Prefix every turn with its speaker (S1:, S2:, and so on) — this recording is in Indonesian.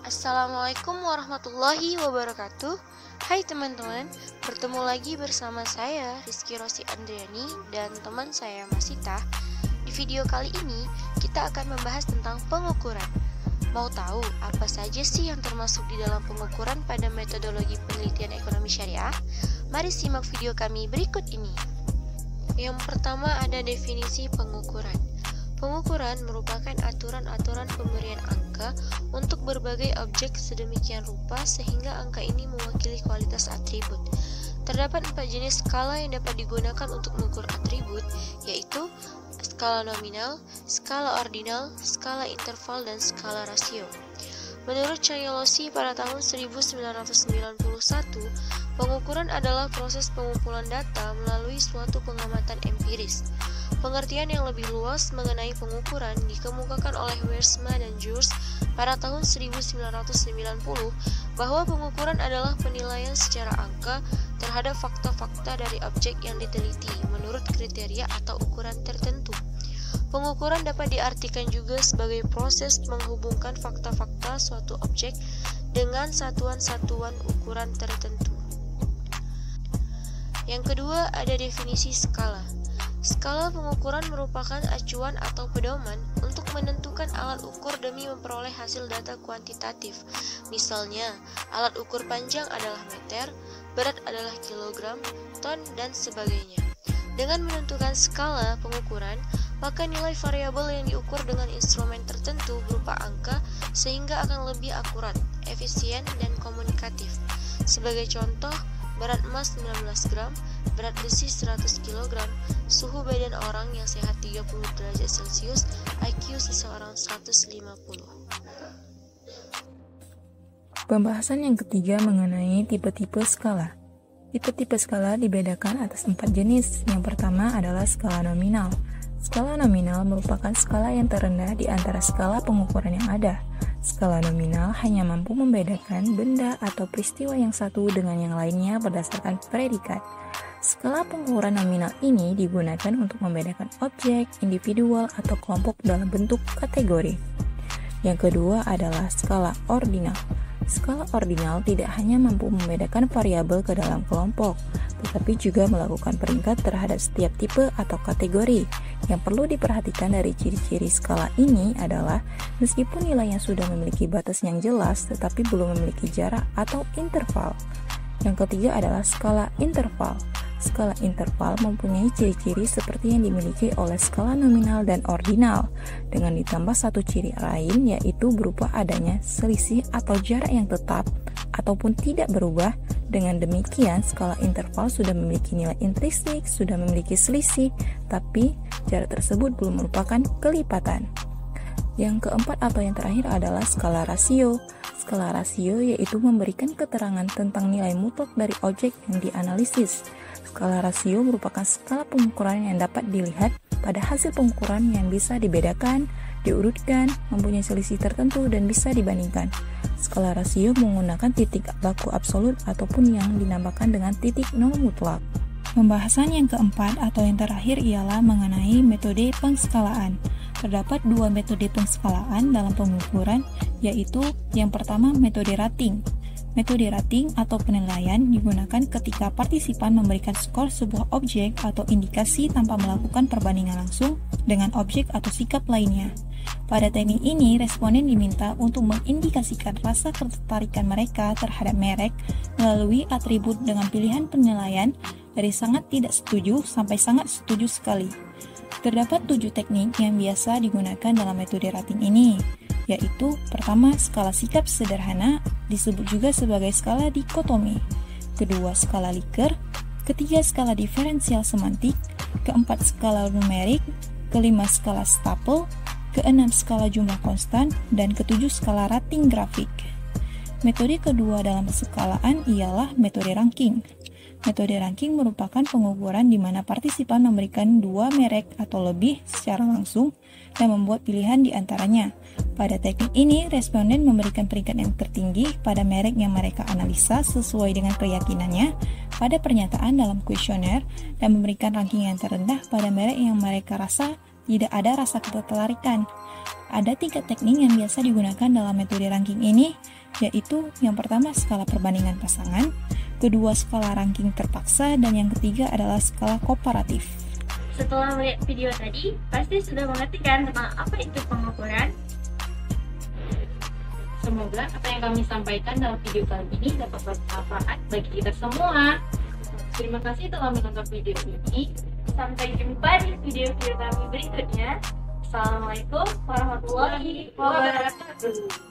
S1: Assalamualaikum warahmatullahi wabarakatuh. Hai teman-teman, bertemu lagi bersama saya Rizky Rosi Andriani dan teman saya Masita. Di video kali ini kita akan membahas tentang pengukuran. Mau tahu apa saja sih yang termasuk di dalam pengukuran pada metodologi penelitian ekonomi syariah? Mari simak video kami berikut ini. Yang pertama ada definisi pengukuran. Pengukuran merupakan aturan-aturan pemberian angka untuk berbagai objek sedemikian rupa sehingga angka ini mewakili kualitas atribut. Terdapat 4 jenis skala yang dapat digunakan untuk mengukur atribut, yaitu skala nominal, skala ordinal, skala interval, dan skala rasio. Menurut Cagliostro pada tahun 1991, pengukuran adalah proses pengumpulan data melalui suatu pengamatan empiris. Pengertian yang lebih luas mengenai pengukuran dikemukakan oleh Wiersma dan Jurs pada tahun 1990 bahwa pengukuran adalah penilaian secara angka terhadap fakta-fakta dari objek yang diteliti menurut kriteria atau ukuran tertentu. Pengukuran dapat diartikan juga sebagai proses menghubungkan fakta-fakta suatu objek dengan satuan-satuan ukuran tertentu. Yang kedua ada definisi skala. Skala pengukuran merupakan acuan atau pedoman untuk menentukan alat ukur demi memperoleh hasil data kuantitatif. Misalnya, alat ukur panjang adalah meter, berat adalah kilogram, ton, dan sebagainya. Dengan menentukan skala pengukuran, maka nilai variabel yang diukur dengan instrumen tertentu berupa angka sehingga akan lebih akurat, efisien, dan komunikatif. Sebagai contoh, berat emas 19 gram, berat besi 100 kg, suhu badan orang yang sehat 30 derajat Celcius, IQ seseorang 150.
S2: Pembahasan yang ketiga mengenai tipe-tipe skala. Tipe-tipe skala dibedakan atas 4 jenis. Yang pertama adalah skala nominal. Skala nominal merupakan skala yang terendah di antara skala pengukuran yang ada. Skala nominal hanya mampu membedakan benda atau peristiwa yang satu dengan yang lainnya berdasarkan predikat. Skala pengukuran nominal ini digunakan untuk membedakan objek, individual, atau kelompok dalam bentuk kategori. Yang kedua adalah skala ordinal. Skala ordinal tidak hanya mampu membedakan variabel ke dalam kelompok, tetapi juga melakukan peringkat terhadap setiap tipe atau kategori. Yang perlu diperhatikan dari ciri-ciri skala ini adalah meskipun nilainya sudah memiliki batas yang jelas, tetapi belum memiliki jarak atau interval. Yang ketiga adalah skala interval. Skala interval mempunyai ciri-ciri seperti yang dimiliki oleh skala nominal dan ordinal, dengan ditambah satu ciri lain yaitu berupa adanya selisih atau jarak yang tetap ataupun tidak berubah. Dengan demikian, skala interval sudah memiliki nilai intrinsik, sudah memiliki selisih, tapi jarak tersebut belum merupakan kelipatan. Yang keempat atau yang terakhir adalah skala rasio. Skala rasio yaitu memberikan keterangan tentang nilai mutlak dari objek yang dianalisis. Skala rasio merupakan skala pengukuran yang dapat dilihat pada hasil pengukuran yang bisa dibedakan, diurutkan, mempunyai selisih tertentu, dan bisa dibandingkan. Skala rasio menggunakan titik baku absolut ataupun yang dinamakan dengan titik nol mutlak. Pembahasan yang keempat atau yang terakhir ialah mengenai metode pengskalaan. Terdapat 2 metode pengskalaan dalam pengukuran, yaitu yang pertama metode rating. Metode rating atau penilaian digunakan ketika partisipan memberikan skor sebuah objek atau indikasi tanpa melakukan perbandingan langsung dengan objek atau sikap lainnya. Pada teknik ini, responden diminta untuk mengindikasikan rasa ketertarikan mereka terhadap merek melalui atribut dengan pilihan penilaian dari sangat tidak setuju sampai sangat setuju sekali. Terdapat 7 teknik yang biasa digunakan dalam metode rating ini, yaitu pertama skala sikap sederhana, disebut juga sebagai skala dikotomi, kedua skala Likert, ketiga skala diferensial semantik, keempat skala numerik, kelima skala Stapel, keenam skala jumlah konstan, dan ketujuh skala rating grafik. Metode kedua dalam skalaan ialah metode ranking. Metode ranking merupakan pengukuran di mana partisipan memberikan 2 merek atau lebih secara langsung dan membuat pilihan di antaranya. Pada teknik ini, responden memberikan peringkat yang tertinggi pada merek yang mereka analisa sesuai dengan keyakinannya pada pernyataan dalam kuesioner dan memberikan ranking yang terendah pada merek yang mereka rasa tidak ada rasa ketertarikan. Ada 3 teknik yang biasa digunakan dalam metode ranking ini, yaitu yang pertama skala perbandingan pasangan, kedua skala ranking terpaksa, dan yang ketiga adalah skala komparatif.
S1: Setelah melihat video tadi, pasti sudah mengerti kan tentang apa itu pengukuran?
S3: Semoga apa yang kami sampaikan dalam video kali ini dapat bermanfaat bagi kita semua. Terima kasih telah menonton video ini.
S1: Sampai jumpa di video-video kami berikutnya. Assalamualaikum warahmatullahi wabarakatuh.